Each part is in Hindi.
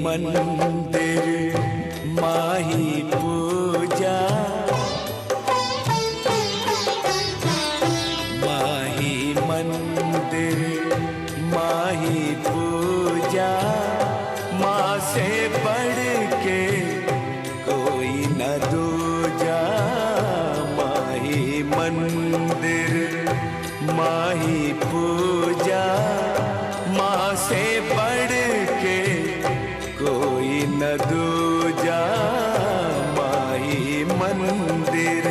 मंदिर माही पूजा, माही मंदिर माही पूजा, माँ से बढ़ के कोई न दूजा। माही मंदिर माही पूजा, माँ से बढ़ के कोई न दूजा। माही मंदिर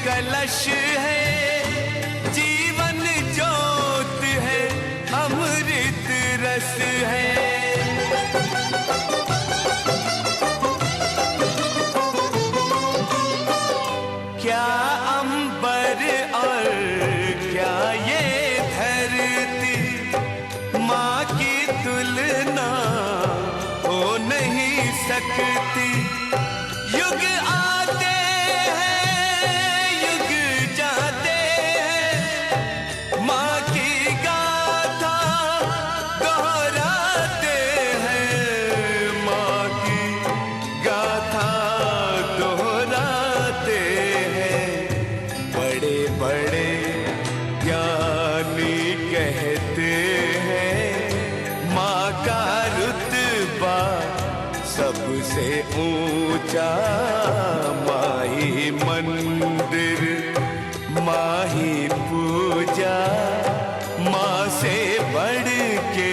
कलश है, जीवन ज्योत है, अमृत रस है। क्या अंबर और क्या ये धरती, माँ की तुलना हो नहीं सकती। युग आते सबसे ऊंचा। माही मंदिर माही पूजा, माँ से बढ़ के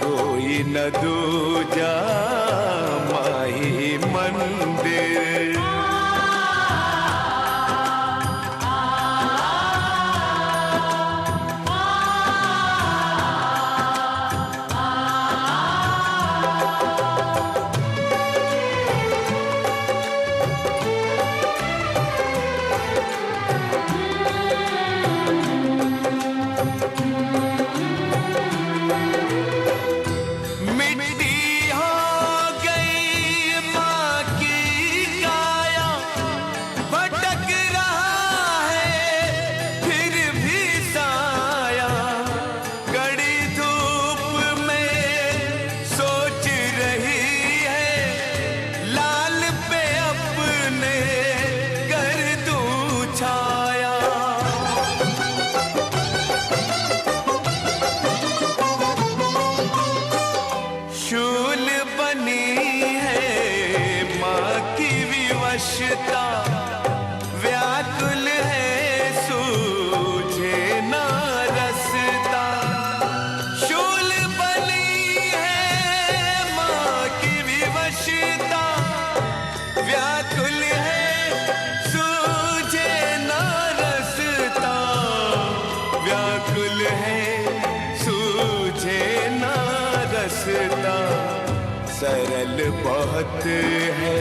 कोई न दूजा। माही मंदिर सरल बहुत है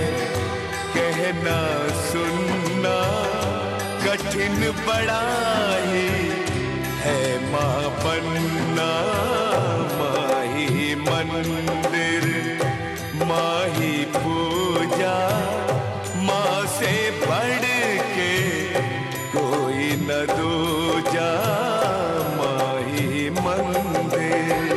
कहना सुनना, कठिन बड़ा ही है माँ बनना। माही मंदिर माही पूजा, माँ से बढ़ के कोई न दूजा। माही मंदिर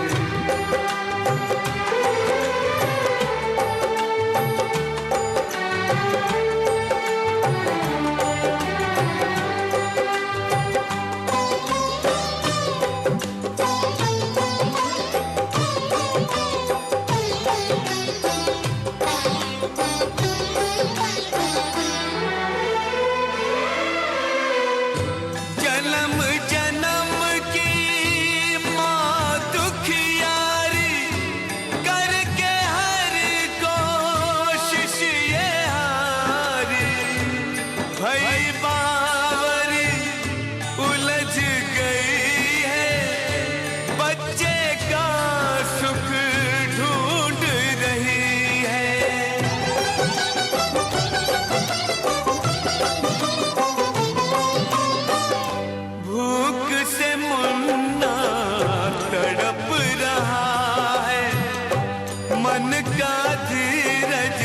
मन का धीरज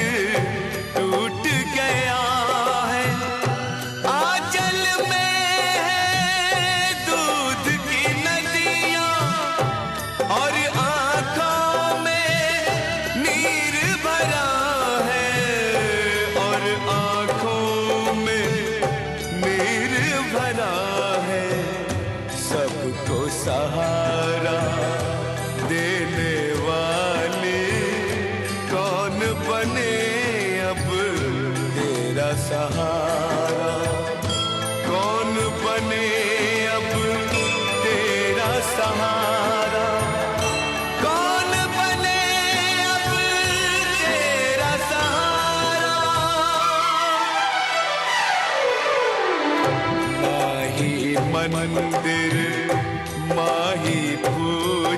टूट गया है। आंचल में है दूध की नदियां और आंखों में नीर भरा है, और आंखों में नीर भरा है। सबको सहारा देने वाली कौन बने अब तेरा सहारा, कौन बने अब तेरा सहारा, कौन बने अब तेरा सहारा। माही मंदिर माही पूजा,